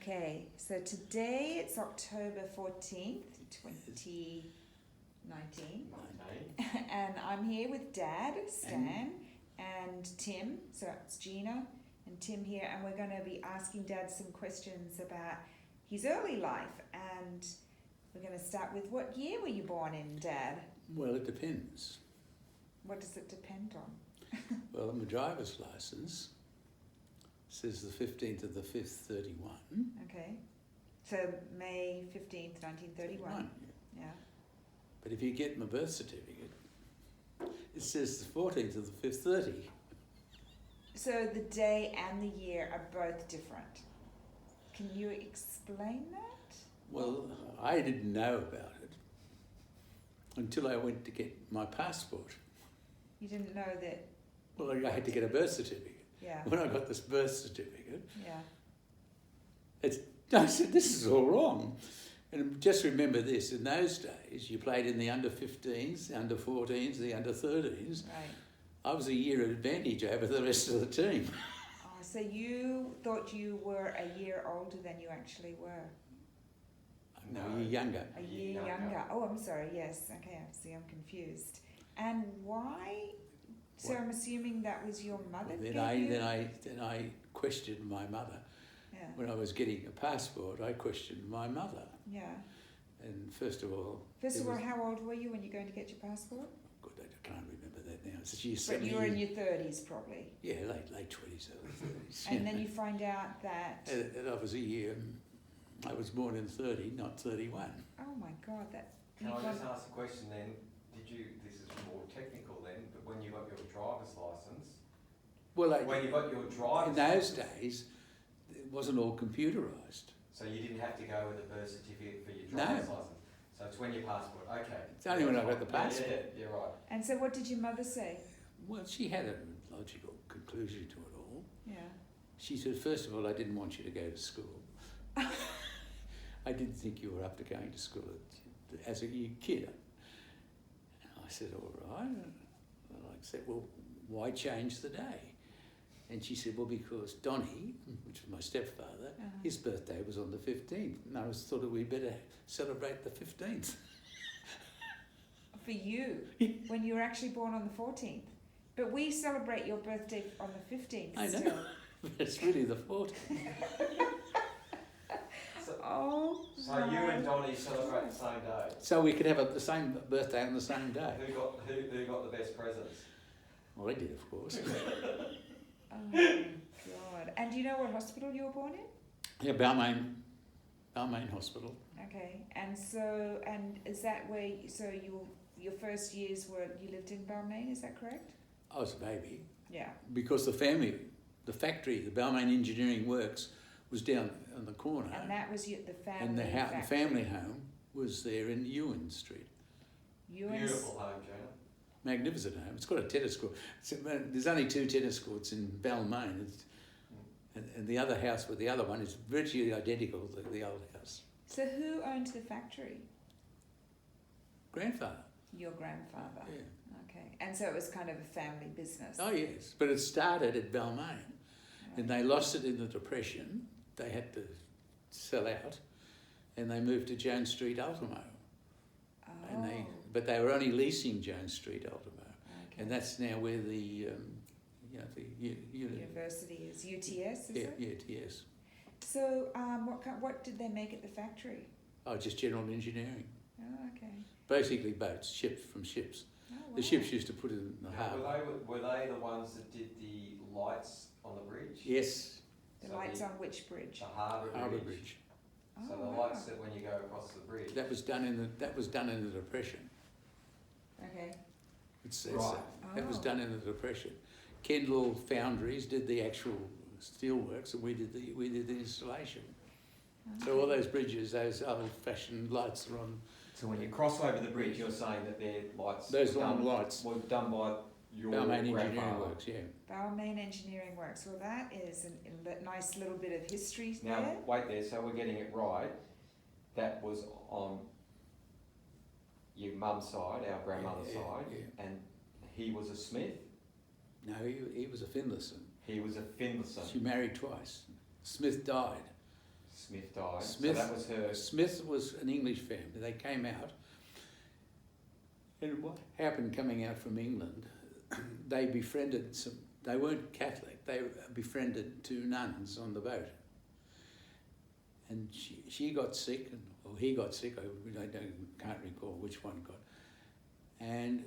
Okay, so today it's October 14th, 2019. And I'm here with Dad, Stan, and Tim. So it's Gina and Tim here, and we're going to be asking Dad some questions about his early life. And we're going to start with, what year were you born in, Dad? Well, it depends. What does it depend on? Well, my driver's licence says the 15th of the 5th, 31. Okay, so May 15th, 1931. Yeah. But if you get my birth certificate, it says the 14th of the 5th, 30. So the day and the year are both different. Can you explain that? Well, I didn't know about it until I went to get my passport. You didn't know that? Well, I had to get a birth certificate. Yeah. When I got this birth certificate, Yeah. I said, this is all wrong. And just remember this, in those days, you played in the under-15s, the under-14s, the under-13s. Right. I was a year advantage over the rest of the team. Oh, so you thought you were a year older than you actually were? No, a year younger. A year younger. Oh, I'm sorry, yes. Okay, I see, I'm confused. And why? So What? I'm assuming that was your mother? Then I questioned my mother. Yeah. When I was getting a passport, I questioned my mother. Yeah. And first of all, how old were you when you were going to get your passport? God, I can't remember that now. It's year But you were in your 30s probably. Yeah, late 20s, early 30s. And then you find out that... And I was I was born in 30, not 31. Oh my God, that... Can I just ask a question then? This is more technical then, but when you got your driver's licence, In those days, it wasn't all computerised. so you didn't have to go with a birth certificate for your driver's licence. So it's when your passport. Okay. It's only when I got the passport. Yeah, you're right. And so what did your mother say? Well, she had a logical conclusion to it all. Yeah. She said, first of all, I didn't want you to go to school. I didn't think you were up to going to school as a kid. I said, all right. And I said, well, why change the day? And she said, well, because Donnie, which was my stepfather, his birthday was on the 15th. And I thought that we'd better celebrate the 15th. For you, when you were actually born on the 14th. But we celebrate your birthday on the 15th I know, still. but it's really the 14th. So you and Donnie celebrate the same day. So we could have the same birthday on the same day. Who got the best presents? Well, I did, of course. Oh God! And do you know what hospital you were born in? Yeah, Balmain Hospital. Okay, and is that where? Your first years you lived in Balmain? Is that correct? I was a baby. Yeah. Because the factory, the Balmain Engineering Works, was down on the corner. And that was the family. And the factory. family home was there in Ewan Street. Beautiful home, Jonah. Magnificent home. It's got a tennis court. There's only 2 tennis courts in Balmain, and the other house with the other one is virtually identical to the old house. So who owned the factory? Grandfather. Your grandfather. Yeah. Okay, and so it was kind of a family business. Oh yes, but it started at Balmain, and they lost it in the Depression. They had to sell out, and they moved to Jones Street, Ultimo. Oh. But they were only leasing Jones Street, Ultimo, Okay. and that's now where the University is UTS, is it? UTS. So, what did they make at the factory? Oh, just general engineering. Oh, okay. Basically boats, ships. Oh, wow. The ships used to put it in the Now, harbour. were they the ones that did the lights on the bridge? Yes, The So lights on which bridge? The harbour Bridge. So Oh, the wow. lights that when you go across the bridge. That was done in the Depression. Okay. Right. That was Oh. done in the Depression. Kendall Foundries did the actual steelworks, and we did the installation. So all those bridges, those old-fashioned lights are on. So when you cross over the bridge, you're saying that their lights. Those were long done, lights. were done by your Balmain Engineering grandfather. Works, yeah. Balmain Engineering Works. Well, that is a nice little bit of history Now there. wait there. So we're getting it right. That was on your mum's side, our grandmother's side, Yeah. and he was a Smith. No, he was a Finlayson. He was a Finlayson. She married twice. Smith died. Smith died. Smith- So that was her. Smith was an English family. They came out, and what happened coming out from England, they befriended some. They weren't Catholic. They befriended two nuns on the boat, and she got sick, or he got sick. I can't recall which one got, and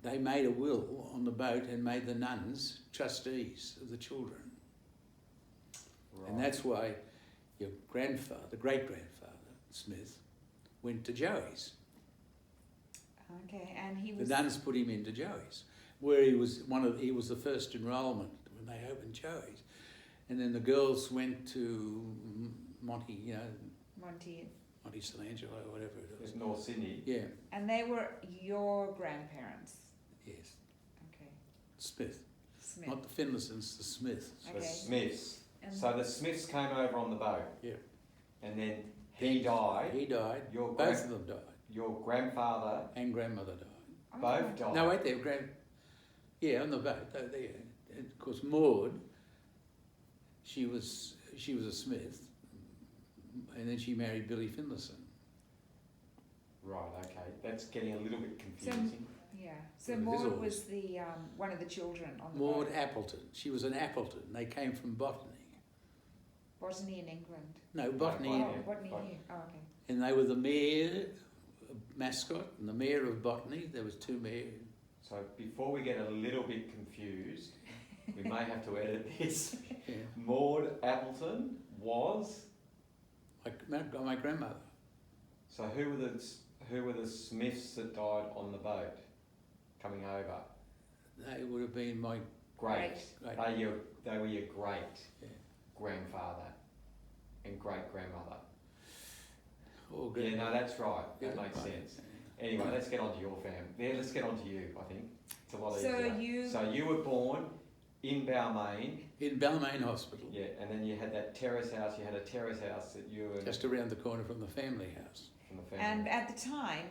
they made a will on the boat and made the nuns trustees of the children. Right. And that's why your grandfather, great-grandfather, Smith, went to Joey's. Okay, and he The was... nuns put him into Joey's, where he was the first enrolment when they opened Joey's. And then the girls went to Monty St Angelo, or whatever it was. It's North Sydney. Yeah, And they were your grandparents. yes. Okay, Smith. Smith. Not the Finlaysons, the Smiths. The Okay. Smiths. And So the Smiths came over on the boat. Yeah. And then he died. He died. Your Both of them died. Your grandfather And grandmother died. both died. No, wait there, yeah, on the boat. There. And of course, Maud, she was a Smith, and then she married Billy Finlayson. Right. Okay. That's getting a little bit confusing. Yeah, so It is Maud always- was the one of the children on the Maud boat. Appleton. She was an Appleton. They came from Botany. Botany in England. No, Botany. Botany. Oh, Botany Bot- here. Oh, okay. And they were the mayor, mascot, and the mayor of Botany. There was two mayors. So before we get a little bit confused, we may have to edit this. Yeah. Maud Appleton was. My grandmother. So who were the Smiths that died on the boat coming over? They would have been my Great. great. They were your great Yeah. grandfather and great grandmother. Or Yeah, no, that's right. Yeah, That makes right. sense. Anyway, let's get on to your family. Yeah, let's get on to you. I think it's a lot easier. So you... So you were born in Balmain. In Balmain Hospital. Yeah, and then you had that terrace house. You had a terrace house that you and Just around the corner from the family house. from the family. And at the time,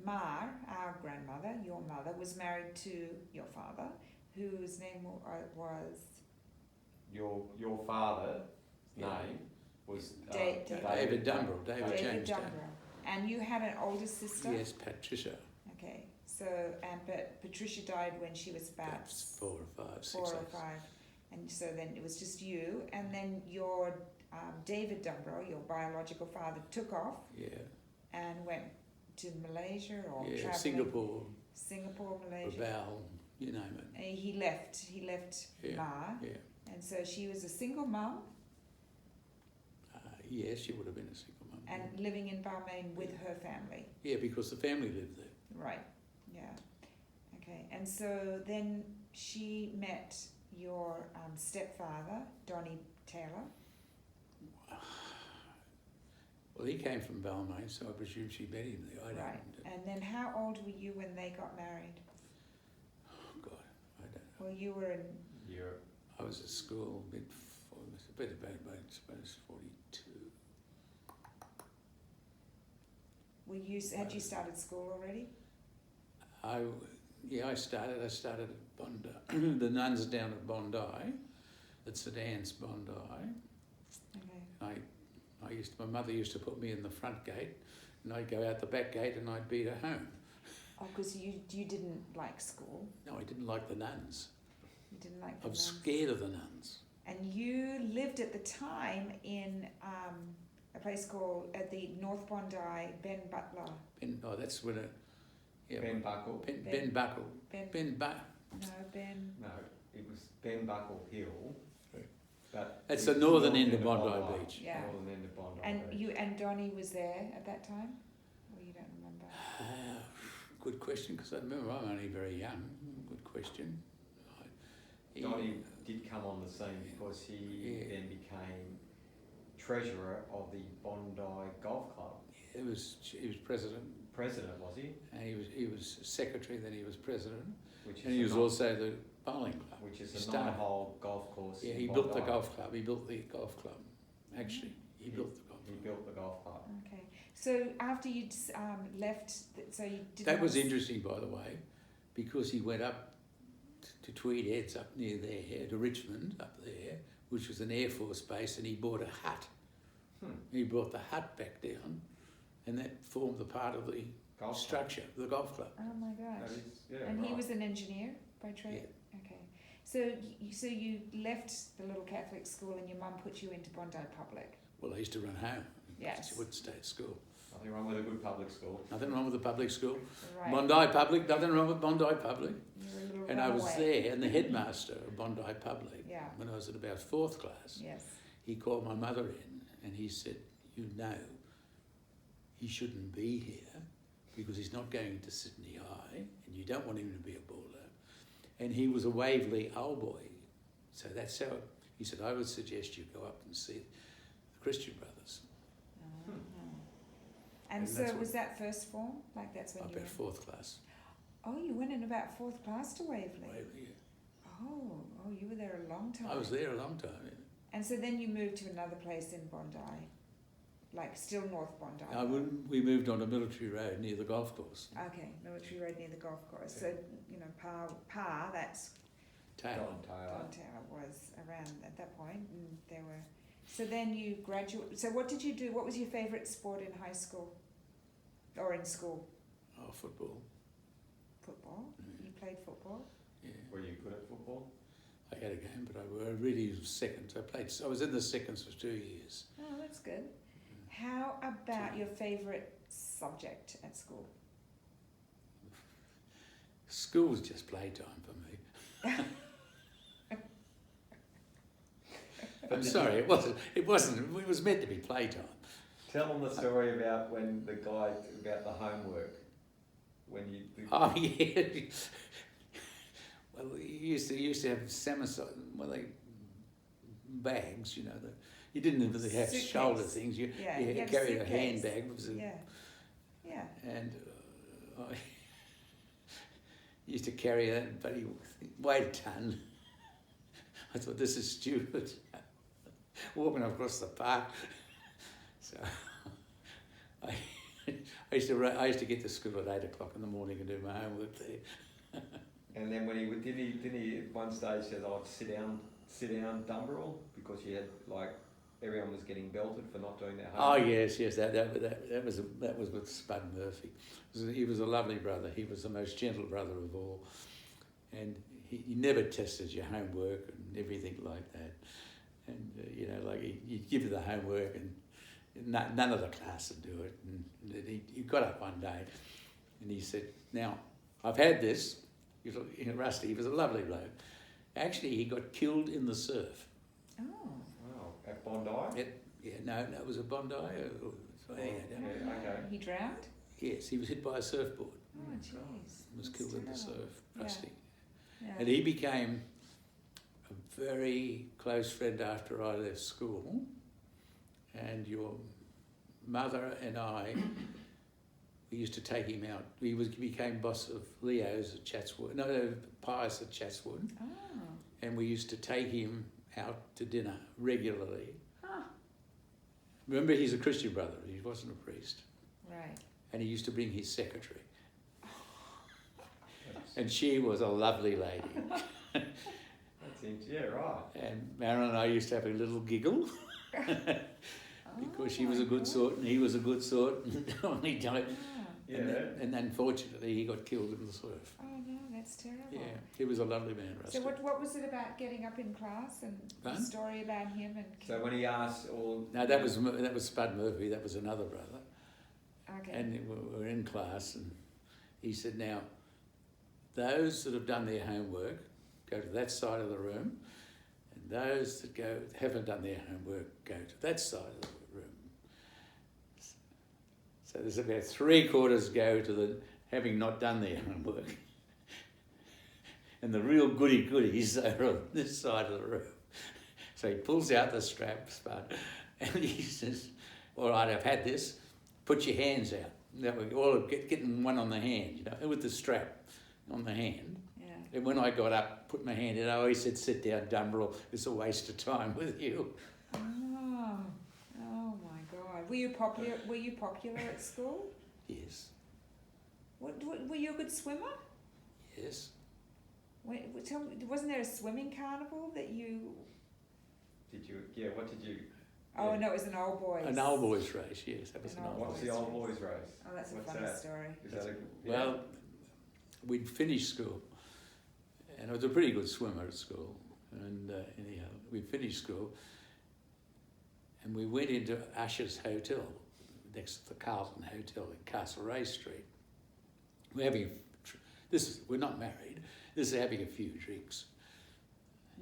Mar, our grandmother, your mother, was married to your father, whose name was... Your father's Yeah. name was David Dumbrell, David David James Dumbrell. And you had an older sister? Yes, Patricia. Okay, so, but Patricia died when she was about That's 4 or 5, 6 4 or or 5. And so then it was just you, and then your David Dumbrell, your biological father, took off Yeah, and went to Malaysia or yeah, travelling. Singapore, Malaysia. Rabaul, you name it. And he left Yeah, Ma, yeah. and so she was a single mum Yes, she would have been a single mum. and living in Balmain with her family. Yeah, because the family lived there. Right, yeah. Okay, and so then she met your stepfather, Donnie Taylor. Well, he came from Balmain, so I presume she met him there. I don't Right, and then how old were you when they got married? Oh, God, I don't know. Well, you were in... Europe. I was at school, I suppose 42. Had you started school already? I started at Bondi, the nuns down at Bondi, at St Anne's Bondi. Okay. My mother used to put me in the front gate, and I'd go out the back gate and I'd beat her home. Oh, because you didn't like school. No, I didn't like the nuns. You didn't like I the was nuns. scared of the nuns. And you lived at the time in a place called the North Bondi Ben Butler. That's when Ben Buckle. Ben Buckle. Ben. No, Ben. No, it was Ben Buckle Hill. But That's it's the northern end of northern Bondi Beach. Yeah. Northern end of Bondi And Beach. and Donnie was there at that time? Or you don't remember? Good question, because I remember I'm only very young. Good question. Donnie did come on the scene because he then became treasurer of the Bondi Golf Club. He was president, President, was he? and he was secretary. Then he was president, Which is and he was also the bowling club. which is He a started. 9-hole golf course. Yeah, in he built the Bondi. golf club. He built the golf club. Actually, he built the golf He club. built the golf club. Okay. So after you'd left, so you didn't... That was interesting, by the way, because he went up to Tweed Heads up near there, to Richmond up there, which was an Air Force base, and he bought a hut. Hmm. He brought the hut back down, and that formed the part of the Golf structure, the golf club. Oh my club. That gosh. is, yeah, And he right. was an engineer by trade? Okay. So you left the little Catholic school and your mum put you into Bondi Public? Well, I used to run home. Yes. I wouldn't stay at school. Nothing wrong with a good public school. Nothing wrong with the public school. Right. Bondi Public, nothing wrong with Bondi Public. You were a little And I was runaway. there, and the headmaster of Bondi Public, Yeah. when I was at about 4th class, Yes. he called my mother in and he said, you know, he shouldn't be here because he's not going to Sydney High and you don't want him to be a baller. And he was a Waverley old boy. So that's how, he said, I would suggest you go up and see the Christian Brothers. Uh-huh. And And so that's what- was that first form? Like that's when you About went? 4th class. Oh, you went in about 4th class to Waverley? Waverley, yeah. Oh, you were there a long time. I was there a long time. Yeah. And so then you moved to another place in Bondi, like still North Bondi. We moved on a military road near the golf course. Okay, Military Road near the golf course. So, you know, Pa, that's Taylor. Don Taylor. Don Taylor was around at that point, and there were. So then you graduate. So what did you do? What was your favourite sport in high school, or in school? Oh, football. Football. Mm. You played football. Yeah. Were you good at football? I had a game, but I really was second. I was in the seconds for 2 years. Oh, that's good. How about your favourite subject at school? School was just playtime for me. I'm sorry, it wasn't. It wasn't. It was meant to be playtime. Tell them the story about when the guy, about the homework. When you... Oh yeah. Well, you used to have bags. You know, you didn't really have Suitcase. shoulder things. You Yeah, you had a carried a suitcase. handbag. It was a- Yeah. Yeah. And I used to carry that, but he weighed a ton. I thought, this is stupid. Walking across the park. So I used to get to school at 8 o'clock in the morning and do my homework there. And then when didn't he at one stage said, "Oh, sit down, Dumbrell," because you had like everyone was getting belted for not doing their Oh homework. yes, that was with Spud Murphy. He was a lovely brother. He was the most gentle brother of all, and he never tested your homework and everything like that. And you know, like he'd give you the homework, and none of the class would do it. And he got up one day, and he said, "Now, I've had this." Rusty, he was a lovely bloke. Actually, he got killed in the surf. Oh. Wow, at Bondi. No, it was a Bondi. Yeah, okay. He drowned? Yes, he was hit by a surfboard. Oh, jeez. Was That's killed in the terrible. surf, Rusty. Yeah. And he became a very close friend after I left school. And your mother and I, we used to take him out. He became boss of Leo's at Chatswood. No, Pius at Chatswood. Oh. And we used to take him out to dinner regularly. Huh. Remember, he's a Christian brother. He wasn't a priest. Right. And he used to bring his secretary. And she was a lovely lady. Yeah, right. And Marilyn and I used to have a little giggle because she was a good sort and he was a good sort. Only died. Yeah. And unfortunately, he got killed in the surf. Oh no, that's terrible. Yeah, he was a lovely man, Rusty. So what was it about getting up in class and the Fun? story about him and? So when he asked all... No, that was Spud Murphy. That was another brother. Okay. And we were in class, and he said, "Now, those that have done their homework go to that side of the room, and those that haven't done their homework go to that side of the room." So there's about 3/4 go to the having not done their homework, and the real goodies are on this side of the room. So he pulls out the strap, Spud, and he says, "All right, I've had this. Put your hands out." That we all getting one on the hand, you know, with the strap on the hand. Yeah. And when I got up, put my hand in, I always said, "Sit down, Dumbrell. It's a waste of time with you." Oh my God. Were you popular? Were you popular at school? Yes, Were you a good swimmer? yes. Tell me, wasn't there a swimming carnival that you? Did you? Yeah. What did you? Oh, yeah. no, it was an old boys. An old boys race, yes, that was An an old old What's boys. the old boys race? Oh, that's What's a funny that? story. Is that a yeah. Well, we'd finished school, and I was a pretty good swimmer at school. And anyhow, we finished school, and we went into Usher's Hotel, next to the Carlton Hotel in Castlereagh Street. We're having we're not married. This is having a few drinks.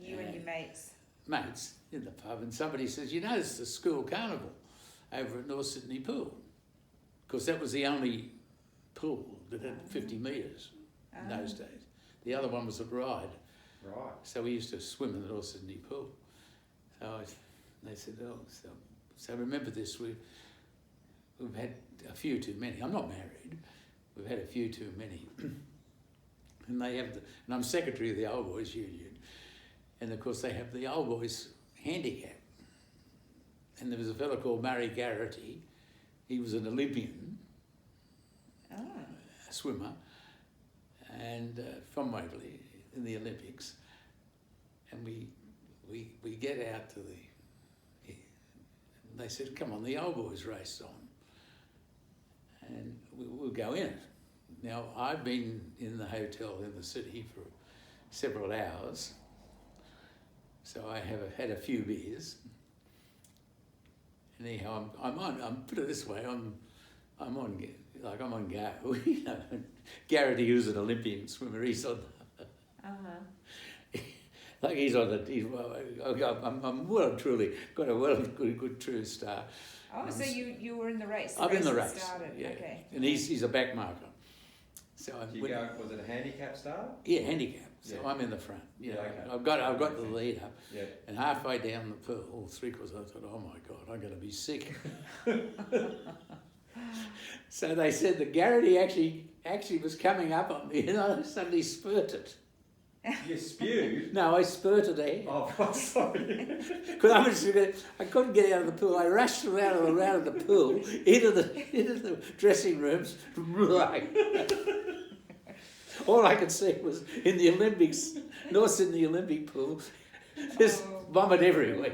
You and your mates. Mates in the pub, and somebody says, "You know, it's the school carnival over at North Sydney Pool," because that was the only pool that had 50 metres in those days. The other one was at Ryde. Right. So we used to swim in the North Sydney Pool. So they said, "Oh, so remember this, we've had a few too many. I'm not married. We've had a few too many." And they have, and I'm secretary of the Old Boys Union, and of course they have the Old Boys handicap. And there was a fellow called Murray Garrity. He was an Olympian swimmer, and from Waverley in the Olympics. And we get out to and they said, "Come on, the Old Boys race on," and we'll go in. Now, I've been in the hotel in the city for several hours, so I have had a few beers. Anyhow, I'm put it this way, I'm on go. You know, Garrity, who's an Olympian swimmer, he's on. Like he's on I'm well and truly got a good true star. Oh, And so you were in the race. I'm in the race race. Started. Yeah. Okay. And he's a back marker. So Did you go? Was it a handicap start? Yeah, handicap. So Yeah. I'm in the front. You know, okay. I've got the lead up, Yeah. and halfway down the pool, 3/4, I thought, "Oh my God, I'm going to be sick." So they said that Garrity actually was coming up on me, and I suddenly spurted. You spewed. No, I spurted air. Oh, sorry. Because I couldn't get out of the pool. I rushed around the pool into the dressing rooms. All I could see was in the Olympics, North Sydney Olympic pool, there's vomit everywhere.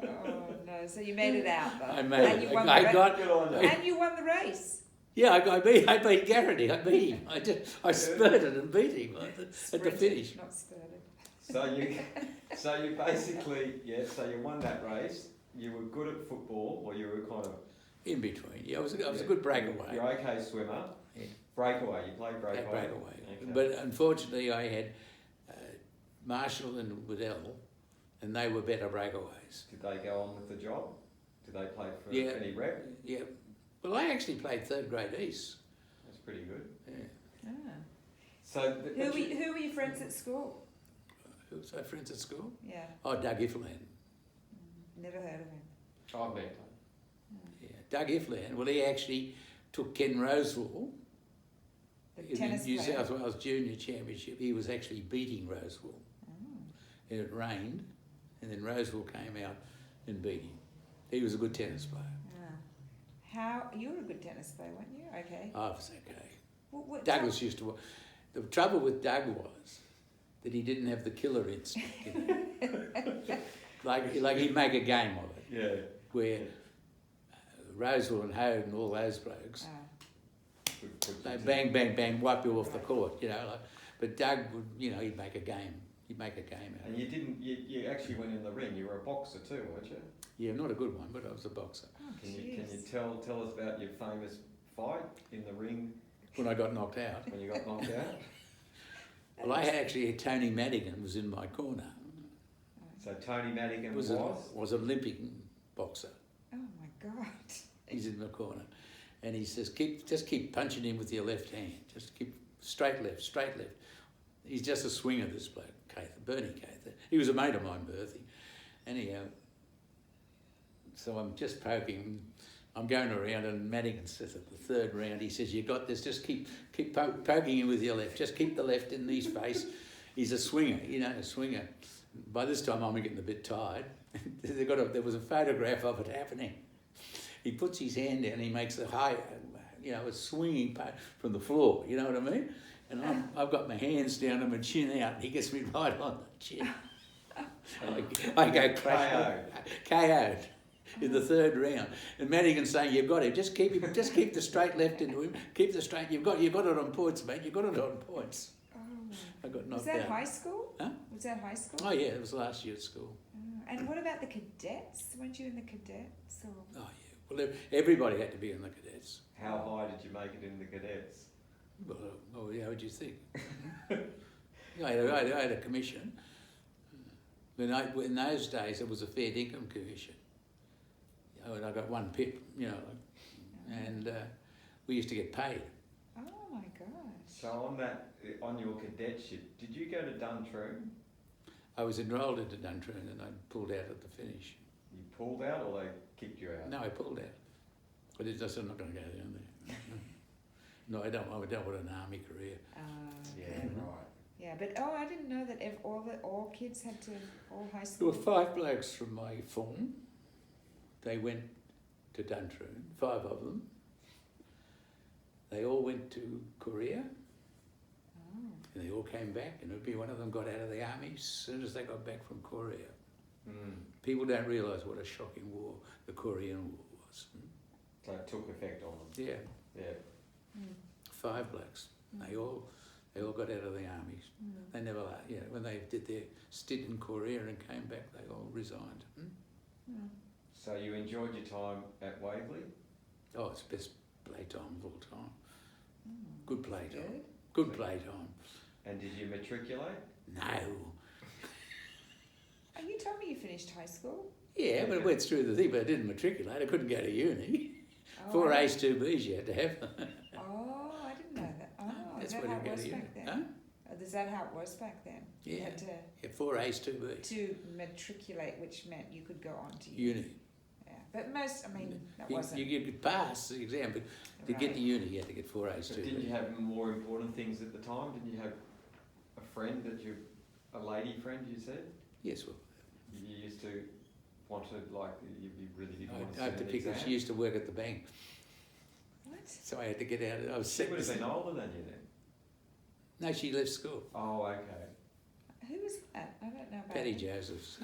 Oh no! So you made it out though. I made and it. You won I the got. Good on you. and you won the race. Yeah, I beat Garrity. I beat him. I spurted and beat him at the Sprinted, finish. Not spurted. So you basically, yeah. So you won that race. You were good at football, or you were kind of In between, yeah, I was a good breakaway. You're okay swimmer. Yeah. Breakaway. You played breakaway. At breakaway. Okay. But unfortunately, I had Marshall and Waddell, and they were better breakaways. Did they go on with the job? Did they play for Yeah. any rep? Yeah. Well, I actually played third grade East. That's pretty good. Yeah. Ah. So Who were your friends at school? Who was my friends at school? Yeah. Oh, Doug Ifland. Never heard of him. I've met Yeah, Doug Ifland. Well, he actually took Ken Rosewall The in tennis the New player. South Wales Junior Championship. He was actually beating Rosewall. And it rained, and then Rosewall came out and beat him. He was a good tennis player. You were a good tennis player, weren't you? Okay. I was okay. What Douglas used to. The trouble with Doug was that he didn't have the killer instinct. You know? like he'd make a game of it. Yeah. Where Rosewall and Hogan and all those blokes, they bang, bang, bang, wipe you off the court. You know. But Doug would, he'd make a game. He'd make a game out And of it. you didn't. You actually went in the ring. You were a boxer too, weren't you? Yeah, not a good one, but I was a boxer. Oh, Can you jeez. tell us about your famous fight in the ring When I got knocked out. when you got knocked out? Well, I had actually Tony Madigan was in my corner. So Tony Madigan Was an Olympic boxer. Oh my God. He's in the corner, and he says, just keep punching him with your left hand. Just keep straight left, straight left. He's just a swinger, this bloke, Bernie Cather. He was a mate of mine, Bertie. Anyhow, so I'm just poking him. I'm going around, and Madigan says at the third round, he says, "You got this. Just keep poking him with your left. Just keep the left in his face." He's a swinger, a swinger. By this time, I'm getting a bit tired. There was a photograph of it happening. He puts his hand down, and he makes a high, a swinging from the floor. You know what I mean? And I've got my hands down and my chin out, and he gets me right on the chin. I go crash. KO'd in the third round. And Madigan's saying, "You've got him. Just keep the straight left into him. Keep the straight. You've got it on points, mate. You've got it on points." Oh. I got knocked Was that out. high school? Huh? Was that high school? Oh yeah, it was last year at school. Oh. And what about the cadets? Weren't you in the cadets? Or? Oh yeah. Well, everybody had to be in the cadets. How high did you make it in the cadets? Well, yeah, what do you think? I had a commission. In those days, it was a fair income commission. And I got one pip, and we used to get paid. Oh my gosh. So on your cadetship, did you go to Duntroon? I was enrolled into Duntroon and I pulled out at the finish. You pulled out or they kicked you out? No, I pulled out. But I'm not going to go down there. No, I don't want an army career. Yeah, Okay. right. Yeah, but I didn't know that all kids had to all high There school. were 5 blokes from my form. They went to Duntroon, 5 of them. They all went to Korea. Oh. And they all came back, and every one of them got out of the army as soon as they got back from Korea. People don't realise what a shocking war the Korean War was. So it took effect on them. Yeah, Yeah. 5 blokes. They all got out of the armies. They never, when they did their stint in Korea and came back, they all resigned. So you enjoyed your time at Waverley? Oh, it's the best playtime of all time. Good playtime. Good. Good playtime. And did you matriculate? No. Oh, you told me you finished high school. Yeah, but I went through the thing, but I didn't matriculate. I couldn't go to uni. Oh, 4 A's, 2 B's you had to have. Oh, I didn't know that. Oh, is That's that what how you it go was to uni. back then? Huh? Is that how it was back then? You Yeah. had Yeah, 4 A's, 2 B's. to matriculate, which meant you could go on to uni. Uni. Yeah, but most, that wasn't. You could pass the exam, but to get to uni, you had to get 4 A's, 2 But B's. didn't you have more important things at the time? Didn't you have a friend a lady friend you said? Yes, well, You used to want to, you really didn't want to I have to sit an pick her. exam? She used to work at the bank, What? so I had to get out. I was She sick. would have been older than you then. No, she left school. Oh, okay. Who was that? I don't know about Patty her. Josephs.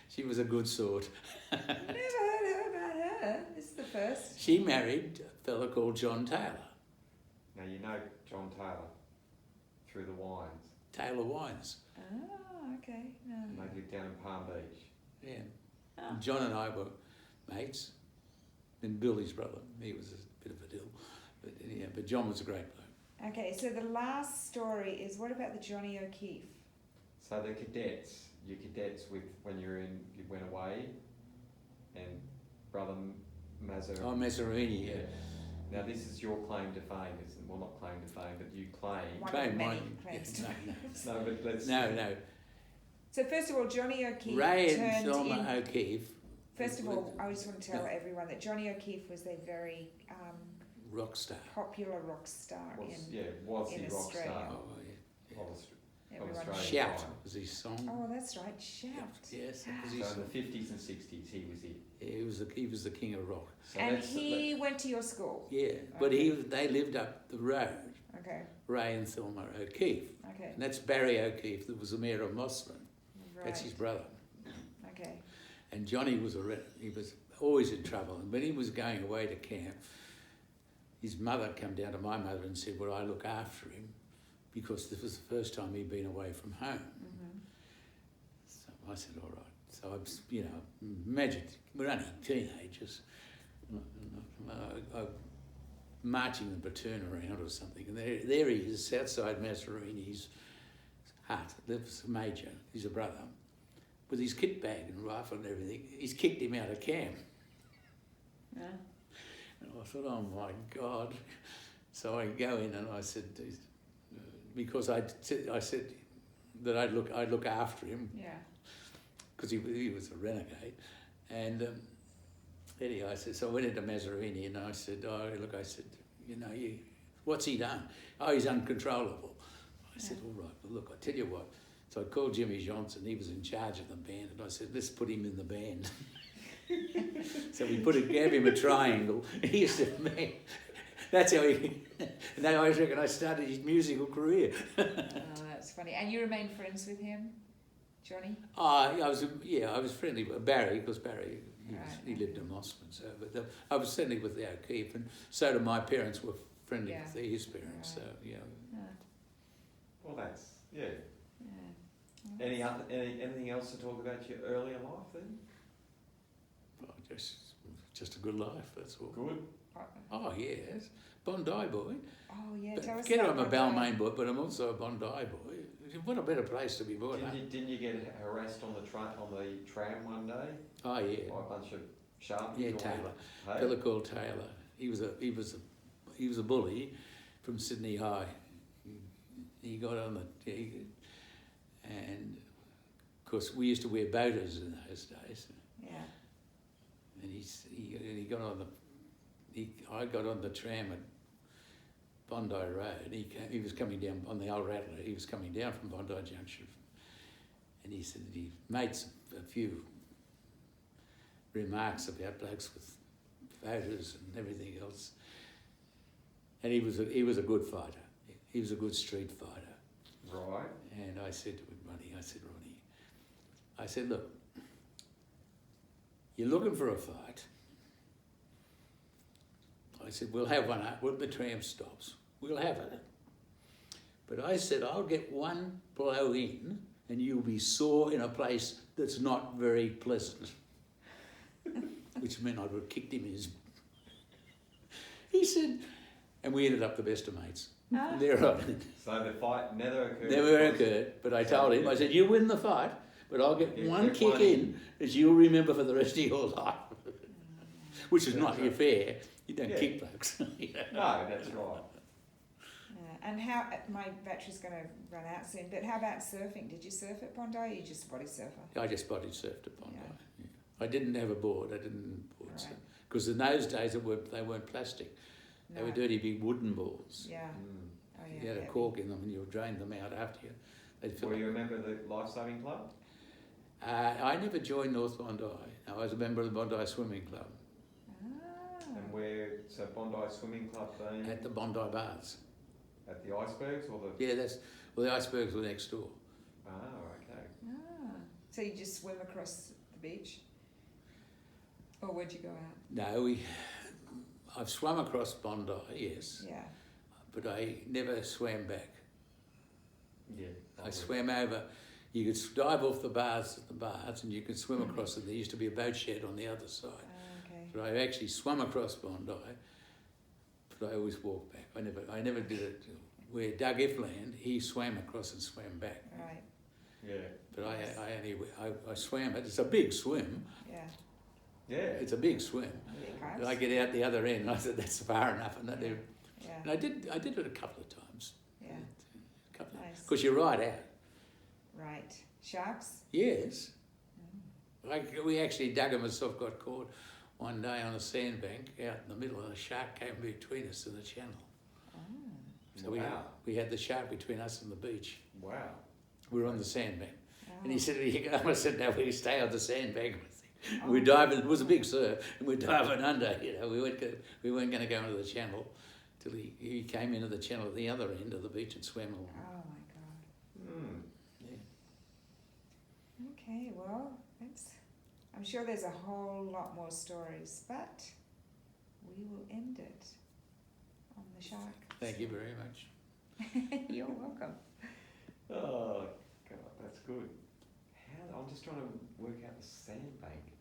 She was a good sort. Never heard about her. This is the first. She married a fellow called John Taylor. Now you know John Taylor through the wines. Taylor Wines. Oh, okay. No. And they lived down in Palm Beach. Yeah. Oh. John and I were mates. And Billy's brother. He was a bit of a dill. But John was a great bloke. Okay, so the last story is what about the Johnny O'Keefe? So the cadets, when you went away, and brother Mazza. Oh, Mazzarini, yeah. Now this is your claim to fame, isn't it? Well, not claim to fame, but you claim. One Claim of many mine. claims to Yeah, fame. No, but let's. No. So first of all, Johnny O'Keefe Ray and turned Thelma in. O'Keefe. First of all, I just want to tell everyone that Johnny O'Keefe was a very Rock star. popular rock star Was in he rock Australia. star? Oh, yeah. Of Aus- everyone. Australia. Shout was his song. Oh, that's right, Shout. Yes, that was So his in song. the 50s and 60s, he was it. Yeah, he was the king of rock. So And that's he went to your school. Yeah, but Okay. they lived up the road, Okay, Ray and Thelma O'Keefe. okay, And that's Barry O'Keefe, that was the mayor of Mossland. right. That's his brother. Okay. And Johnny was he was always in trouble. And when he was going away to camp, his mother came down to my mother and said, "Would I look after him?" Because this was the first time he'd been away from home. Mm-hmm. So I said, "All right." So imagine we're only teenagers, marching the platoon around or something, and there he is outside Mazzarini's hut. That's the major. He's a brother, with his kit bag and rifle and everything. He's kicked him out of camp. Yeah. And I thought, oh my God. So I go in and I said, because I said that I'd look after him, Yeah. because he was a renegade. And anyway, so I went into Mazzarini and I said, what's he done? Oh, he's uncontrollable. I said, all right, well, look, I tell you what. So I called Jimmy Johnson, he was in charge of the band, and I said, let's put him in the band. So we gave him a triangle. He used to, man, that's how he, and then I reckon I started his musical career. Oh, that's funny. And you remain friends with him? Johnny? I was friendly with Barry, because Barry, he Right. lived in Mossman, so, but I was friendly with the O'Keefe, and so did my parents were friendly Yeah. with his parents, so, Right. Well, that's, yeah. Yeah. Anything else to talk about your earlier life then? well, just a good life, that's all. Good. Oh, yes, Bondi boy. Oh yeah, But tell us get about I'm a Bondi. Balmain boy, but I'm also a Bondi boy. What a better place to be born, huh? Didn't you get harassed on the tram one day Oh, yeah. by a bunch of sharpies? Yeah, or Taylor. Hey? Fella called Taylor. He was a bully from Sydney High. He got on and of course we used to wear boaters in those days. Yeah. And he got on I got on the tram at Bondi Road. He was coming down on the old Rattler. He was coming down from Bondi Junction, and he said he made a few remarks about blokes with voters and everything else. And he was a good fighter. He was a good street fighter. Right. And I said to him, Ronnie, I said, look, you're looking for a fight. I said, we'll have one when the tram stops. We'll have it. But I said, I'll get one blow in and you'll be sore in a place that's not very pleasant. Which meant I would have kicked him in his... He said, and we ended up the best of mates. Ah. There on. So the fight never occurred. Never occurred, but I told him, I said, you win the fight, but I'll get You one get kick one in that you'll remember for the rest of your life. Which is not That's right. fair. You don't Yeah. kick blokes. You know? No, that's right. Yeah. And how my battery's going to run out soon. But how about surfing? Did you surf at Bondi? Or you just a body surfer? I just body surfed at Bondi. Yeah. Yeah. I didn't have a board. I didn't board Right. surf. Because in those days they weren't plastic. They were No. dirty big wooden balls. Yeah. Mm. Oh yeah. You had a heavy. cork in them and you drained them out after you. They'd fill Well, up. you remember the lifesaving club? I never joined North Bondi. I was a member of the Bondi Swimming Club Ah. And so Bondi Swimming Club being at the Bondi Baths. at the icebergs or the... Yeah, the icebergs were next door. Ah, okay. Ah. So you just swim across the beach? Or where'd you go out? No, I've swum across Bondi, yes, Yeah. but I never swam back. Yeah. I swam over. You could dive off the baths at the baths, and you could swim across it. There used to be a boat shed on the other side. Ah, okay. But I actually swum across Bondi, but I always walked back. I never did it. Where Doug Ifland, he swam across and swam back. Right. Yeah. But I swam it. It's a big swim. Yeah. Yeah. It's a big swim. Big And house. I get out the other end, and I said, that's far enough. And Yeah. I did it a couple of times. Yeah. Nice. Because you're right out. Right. Sharks? Yes. Mm. We actually, Doug and myself got caught one day on a sandbank out in the middle, and a shark came between us and the channel. Ah. So Wow. we had the shark between us and the beach. Wow. We were on the sandbank. And he Oh. said, "Here you go." I said, "No, we stay on the sandbank." Oh. We're diving, it was a big surf, and we're diving under, we weren't going to go into the channel till he came into the channel at the other end of the beach and swam along. Oh my God. Mm. Yeah. Okay, well, I'm sure there's a whole lot more stories, but we will end it on the shark. Thank you very much. You're welcome. Oh, God, that's good. I'm just trying to work out the sandbank.